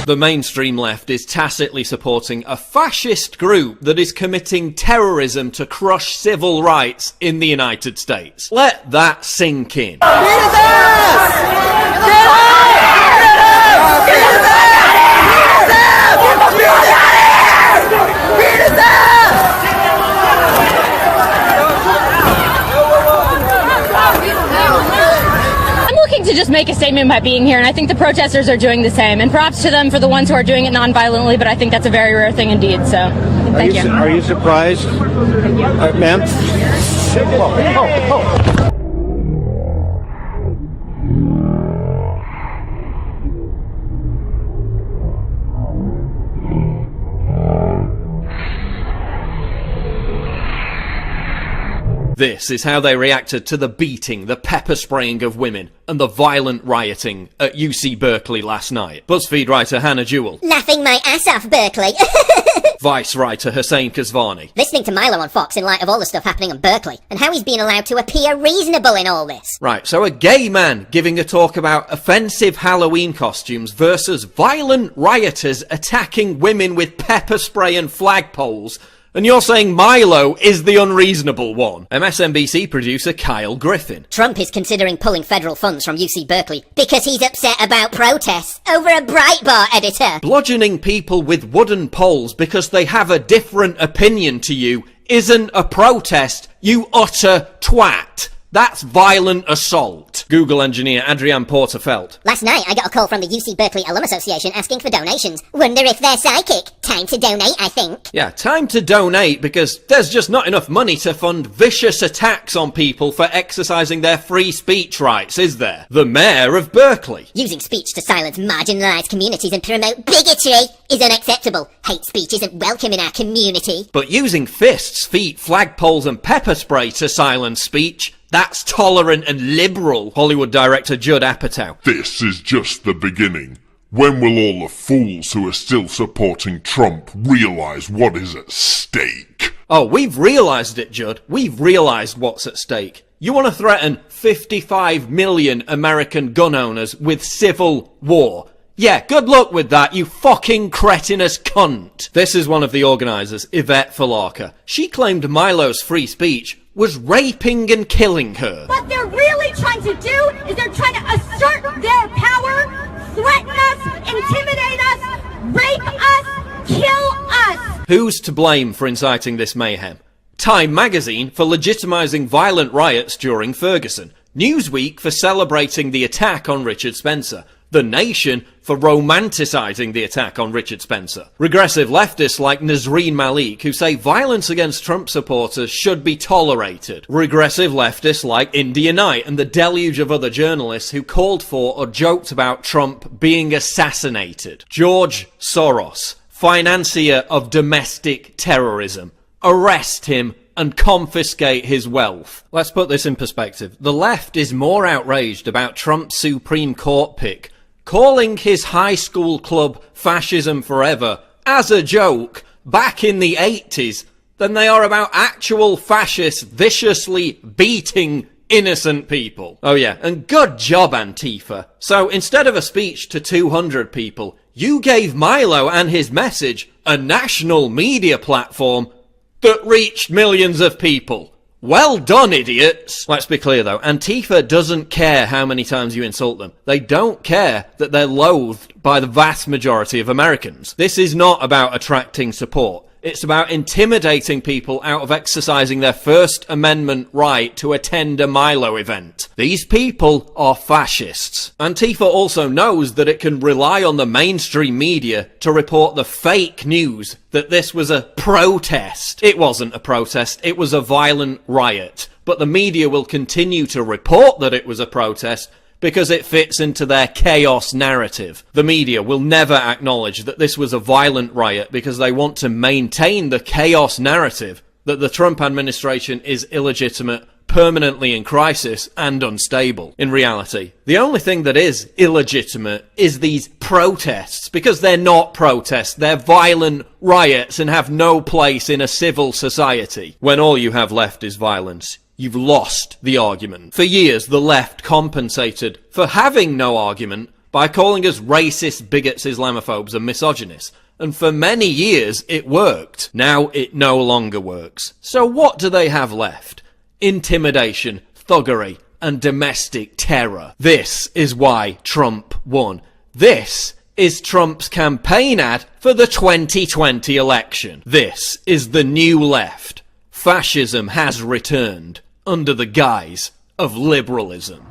The mainstream left is tacitly supporting a fascist group that is committing terrorism to crush civil rights in the United States. Let that sink in. To just make a statement by being here, and I think the protesters are doing the same, and props to them for the ones who are doing it non-violently, but I think that's a very rare thing indeed, so thank you. Are you surprised, ma'am? This is how they reacted to the beating, the pepper spraying of women, and the violent rioting at UC Berkeley last night. BuzzFeed writer Hannah Jewell. Laughing my ass off, Berkeley. Vice writer Hussein Kasvani. Listening to Milo on Fox in light of all the stuff happening in Berkeley, and how he's being allowed to appear reasonable in all this. Right, so a gay man giving a talk about offensive Halloween costumes versus violent rioters attacking women with pepper spray and flagpoles. And you're saying Milo is the unreasonable one. MSNBC producer Kyle Griffin. Trump is considering pulling federal funds from UC Berkeley because he's upset about protests over a Breitbart editor. Bludgeoning people with wooden poles because they have a different opinion to you isn't a protest, you utter twat. That's violent assault. Google engineer Adrienne Porterfeld. Last night I got a call from the UC Berkeley Alum Association asking for donations. Wonder if they're psychic. Time to donate, I think. Yeah, time to donate because there's just not enough money to fund vicious attacks on people for exercising their free speech rights, is there? The mayor of Berkeley. Using speech to silence marginalised communities and promote bigotry is unacceptable. Hate speech isn't welcome in our community. But using fists, feet, flagpoles and pepper spray to silence speech, that's tolerant and liberal. Hollywood director Judd Apatow. This is just the beginning. When will all the fools who are still supporting Trump realise what is at stake? Oh, we've realised it, Judd. We've realised what's at stake. You want to threaten 55 million American gun owners with civil war. Yeah, good luck with that, you fucking cretinous cunt. This is one of the organisers, Yvette Falarka. She claimed Milo's free speech was raping and killing her. What they're really trying to do is they're trying to assert their power, threaten us, intimidate us, rape us, kill us. Who's to blame for inciting this mayhem? Time magazine for legitimising violent riots during Ferguson. Newsweek for celebrating the attack on Richard Spencer. The Nation for romanticising the attack on Richard Spencer. Regressive leftists like Nazreen Malik who say violence against Trump supporters should be tolerated. Regressive leftists like India Knight and the deluge of other journalists who called for or joked about Trump being assassinated. George Soros, financier of domestic terrorism. Arrest him and confiscate his wealth. Let's put this in perspective. The left is more outraged about Trump's Supreme Court pick, calling his high school club Fascism Forever as a joke back in the 80s, than they are about actual fascists viciously beating innocent people. Oh yeah, and good job, Antifa. So instead of a speech to 200 people, you gave Milo and his message a national media platform that reached millions of people. Well done, idiots! Let's be clear though, Antifa doesn't care how many times you insult them. They don't care that they're loathed by the vast majority of Americans. This is not about attracting support. It's about intimidating people out of exercising their First Amendment right to attend a Milo event. These people are fascists. Antifa also knows that it can rely on the mainstream media to report the fake news that this was a protest. It wasn't a protest, it was a violent riot. But the media will continue to report that it was a protest because it fits into their chaos narrative. The media will never acknowledge that this was a violent riot because they want to maintain the chaos narrative that the Trump administration is illegitimate, permanently in crisis, and unstable. In reality, the only thing that is illegitimate is these protests, because they're not protests, they're violent riots and have no place in a civil society. When all you have left is violence, you've lost the argument. For years, the left compensated for having no argument by calling us racist, bigots, Islamophobes and misogynists. And for many years it worked. Now it no longer works. So what do they have left? Intimidation, thuggery, and domestic terror. This is why Trump won. This is Trump's campaign ad for the 2020 election. This is the new left. Fascism has returned under the guise of liberalism.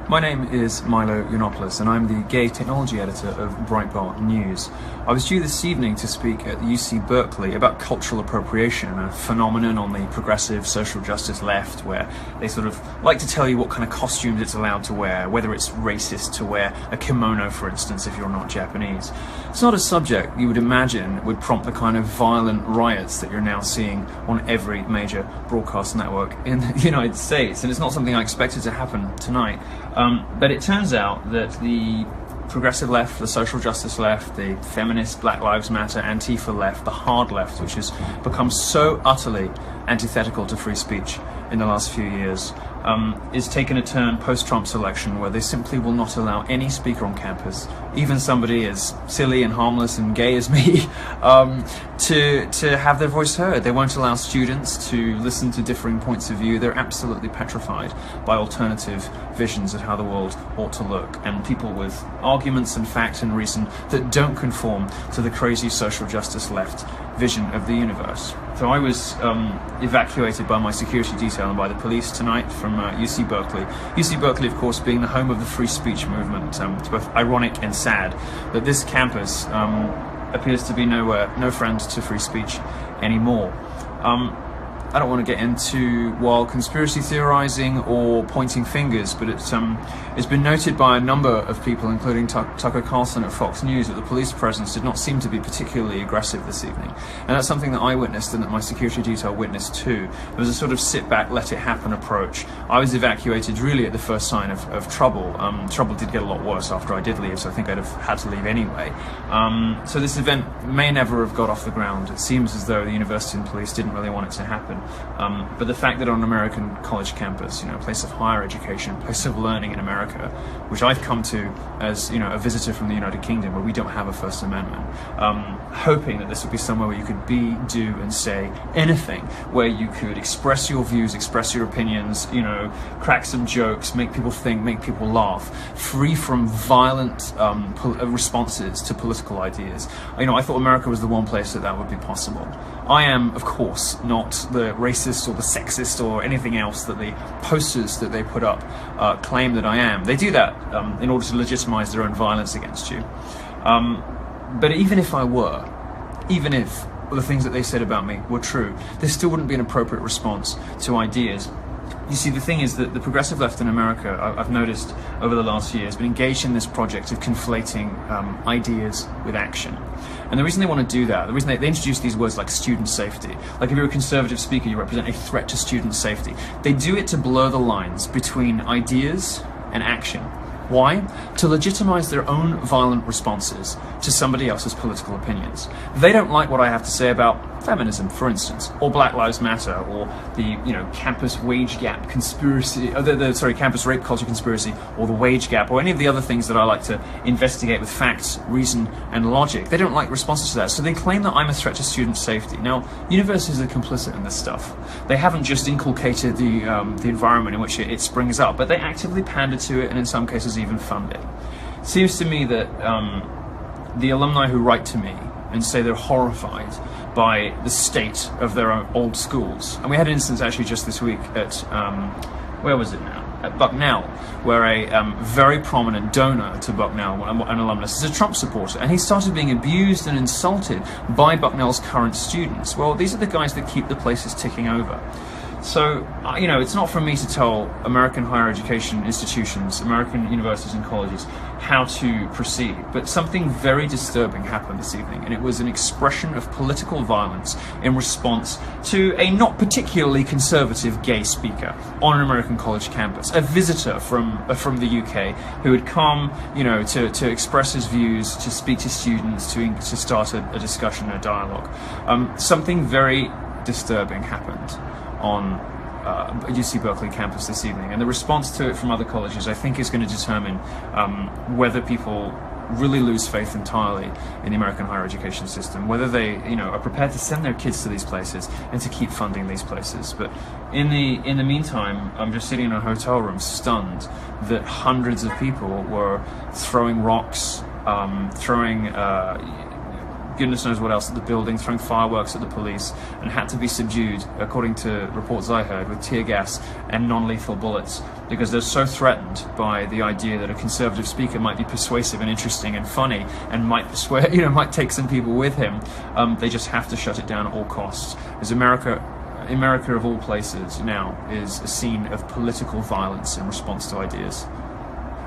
My name is Milo Yiannopoulos and I'm the gay technology editor of Breitbart News. I was due this evening to speak at UC Berkeley about cultural appropriation, a phenomenon on the progressive social justice left where they sort of like to tell you what kind of costumes it's allowed to wear, whether it's racist to wear a kimono, for instance, if you're not Japanese. It's not a subject you would imagine would prompt the kind of violent riots that you're now seeing on every major broadcast network in the United States, and it's not something I expected to happen tonight. But it turns out that the progressive left, the social justice left, the feminist, Black Lives Matter, Antifa left, the hard left, which has become so utterly antithetical to free speech in the last few years, is taking a turn post-Trump's election where they simply will not allow any speaker on campus, even somebody as silly and harmless and gay as me, to have their voice heard. They won't allow students to listen to differing points of view. They're absolutely petrified by alternative visions of how the world ought to look, and people with arguments and fact and reason that don't conform to the crazy social justice left vision of the universe. So I was evacuated by my security detail and by the police tonight from UC Berkeley. UC Berkeley, of course, being the home of the free speech movement. It's both ironic and sad that this campus appears to be no friend to free speech anymore. I don't want to get into wild conspiracy theorizing or pointing fingers, but it's been noted by a number of people, including Tucker Carlson at Fox News, that the police presence did not seem to be particularly aggressive this evening. And that's something that I witnessed and that my security detail witnessed too. There was a sort of sit back, let it happen approach. I was evacuated really at the first sign of trouble. Trouble did get a lot worse after I did leave, so I think I'd have had to leave anyway. So this event may never have got off the ground. It seems as though the university and police didn't really want it to happen. But the fact that on an American college campus, a place of higher education, a place of learning in America, which I've come to as, a visitor from the United Kingdom, where we don't have a First Amendment, hoping that this would be somewhere where you could be, do, and say anything, where you could express your views, express your opinions, crack some jokes, make people think, make people laugh, free from violent responses to political ideas. I thought America was the one place that would be possible. I am, of course, not the racist or the sexist or anything else that the posters that they put up claim that I am. They do that in order to legitimize their own violence against you. But even if I were, even if the things that they said about me were true, there still wouldn't be an appropriate response to ideas. You see, the thing is that the progressive left in America, I've noticed over the last year, has been engaged in this project of conflating ideas with action. And the reason they want to do that, the reason they introduce these words like student safety, like if you're a conservative speaker, you represent a threat to student safety. They do it to blur the lines between ideas and action. Why? To legitimize their own violent responses to somebody else's political opinions. They don't like what I have to say about feminism, for instance, or Black Lives Matter, or the campus wage gap conspiracy, campus rape culture conspiracy, or the wage gap, or any of the other things that I like to investigate with facts, reason, and logic. They don't like responses to that, so they claim that I'm a threat to student safety. Now, universities are complicit in this stuff. They haven't just inculcated the environment in which it springs up, but they actively pander to it, and in some cases even fund it. It seems to me that the alumni who write to me and say they're horrified by the state of their own old schools, and we had an instance actually just this week at where was it now? At Bucknell, where a very prominent donor to Bucknell, an alumnus, is a Trump supporter, and he started being abused and insulted by Bucknell's current students. Well, these are the guys that keep the places ticking over. So, it's not for me to tell American higher education institutions, American universities and colleges, how to proceed. But something very disturbing happened this evening, and it was an expression of political violence in response to a not particularly conservative gay speaker on an American college campus, a visitor from the UK who had come, to express his views, to speak to students, to start a discussion, a dialogue. Something very disturbing happened on UC Berkeley campus this evening, and the response to it from other colleges, I think, is going to determine whether people really lose faith entirely in the American higher education system, whether they, are prepared to send their kids to these places and to keep funding these places. But in the meantime, I'm just sitting in a hotel room, stunned that hundreds of people were throwing rocks, throwing goodness knows what else at the building, throwing fireworks at the police, and had to be subdued, according to reports I heard, with tear gas and non-lethal bullets, because they're so threatened by the idea that a conservative speaker might be persuasive and interesting and funny and might persuade, might take some people with him. They just have to shut it down at all costs. As America of all places now is a scene of political violence in response to ideas.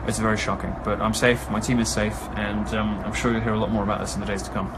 It's very shocking, but I'm safe, my team is safe, and I'm sure you'll hear a lot more about this in the days to come.